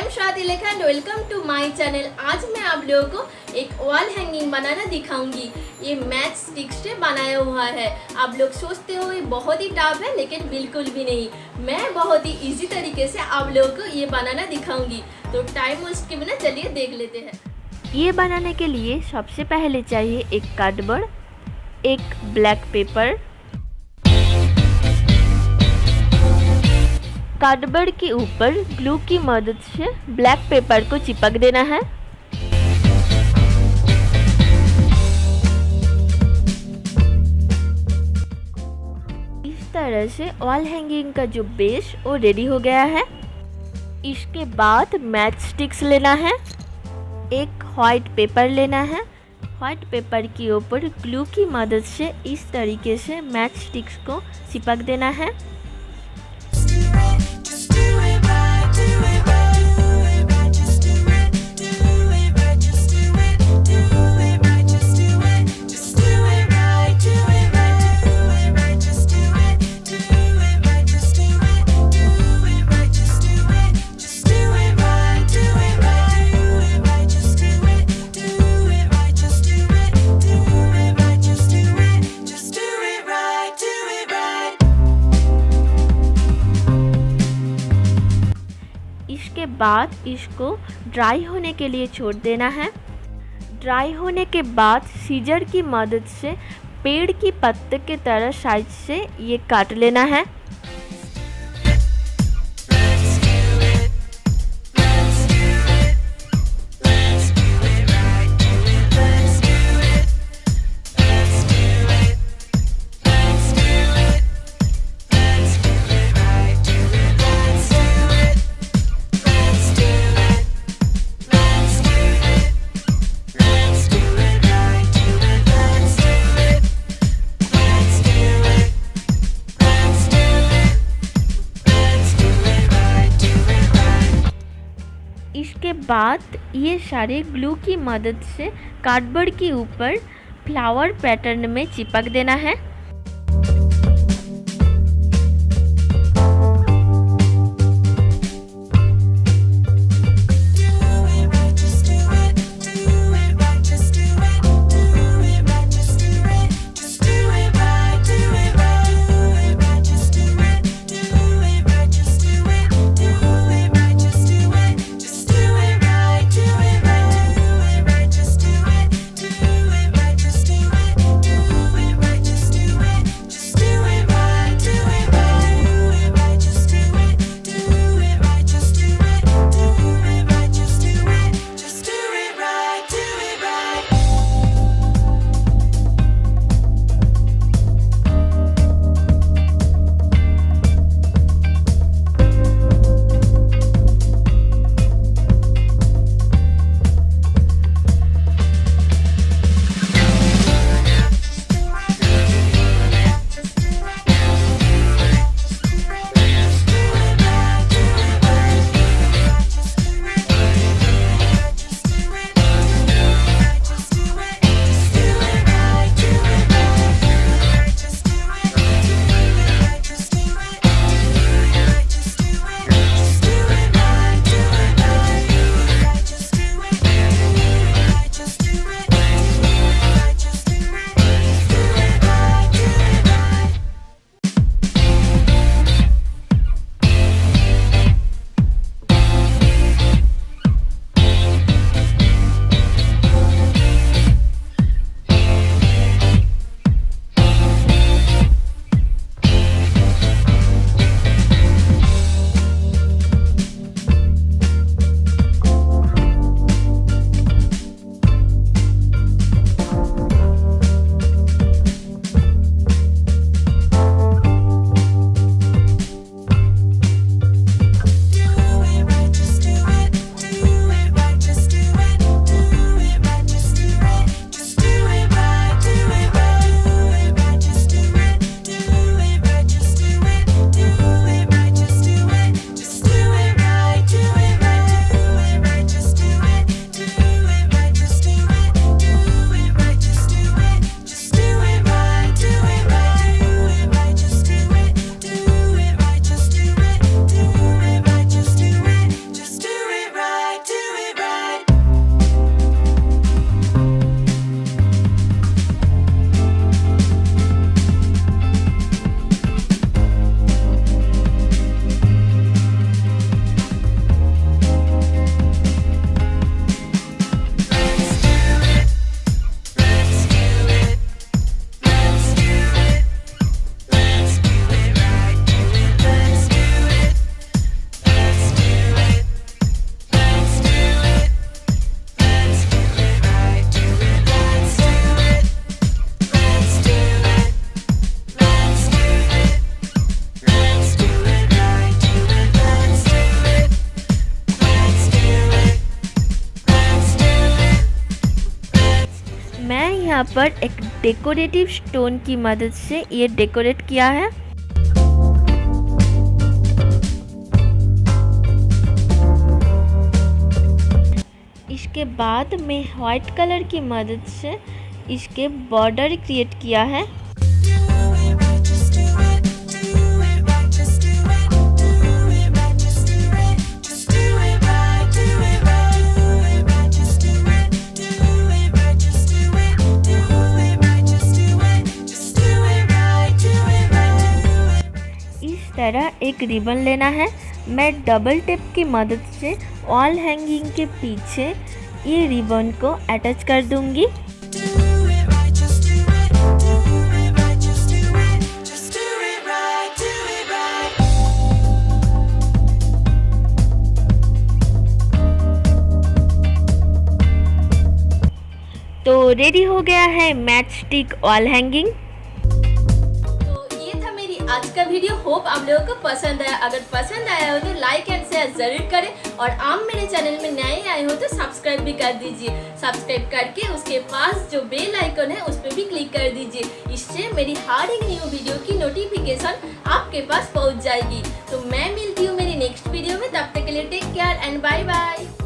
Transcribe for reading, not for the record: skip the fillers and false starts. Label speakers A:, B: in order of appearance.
A: M Swati Lekha and welcome to my channel. आज मैं आप लोगों को एक वॉल हैंगिंग बनाना दिखाऊंगी। ये मैच स्टिक से बनाया हुआ है। आप लोग सोचते हो ये बहुत ही टफ है, लेकिन बिल्कुल भी नहीं। मैं बहुत ही इजी तरीके से आप लोगों को ये बनाना दिखाऊंगी। तो टाइम वेस्ट के बिना चलिए देख लेते हैं।
B: ये बनाने के लिए सबसे पहले चाहिए एक कार्डबोर्ड, एक ब्लैक पेपर। कार्डबोर्ड के ऊपर ग्लू की मदद से ब्लैक पेपर को चिपक देना है। इस तरह से वॉल हैंगिंग का जो बेस वो रेडी हो गया है। इसके बाद मैच स्टिक्स लेना है, एक वाइट पेपर लेना है। वाइट पेपर के ऊपर ग्लू की मदद से इस तरीके से मैच स्टिक्स को चिपक देना है। इसके बाद इसको ड्राई होने के लिए छोड़ देना है। ड्राई होने के बाद सीजर की मदद से पेड़ की पत्ते की तरह साइज से ये काट लेना है। इसके बाद ये सारे ग्लू की मदद से कार्डबोर्ड के ऊपर फ्लावर पैटर्न में चिपक देना है। यहाँ पर एक डेकोरेटिव स्टोन की मदद से ये डेकोरेट किया है। इसके बाद मैं वाइट कलर की मदद से इसके बॉर्डर क्रिएट किया है। तरह एक रिबन लेना है। मैं डबल टेप की मदद से वॉल हैंगिंग के पीछे ये रिबन को अटैच कर दूंगी। तो रेडी हो गया है मैच स्टिक वॉल हैंगिंग।
A: आज का वीडियो होप आप लोगों को पसंद आया। अगर पसंद आया हो तो लाइक एंड शेयर जरूर करें और आप मेरे चैनल में नए आए हो तो सब्सक्राइब भी कर दीजिए। सब्सक्राइब करके उसके पास जो बेल आइकन है उस पर भी क्लिक कर दीजिए। इससे मेरी हर एक न्यू वीडियो की नोटिफिकेशन आपके पास पहुंच जाएगी। तो मैं मिलती हूँ मेरी नेक्स्ट वीडियो में। तब तक के लिए take care and bye bye.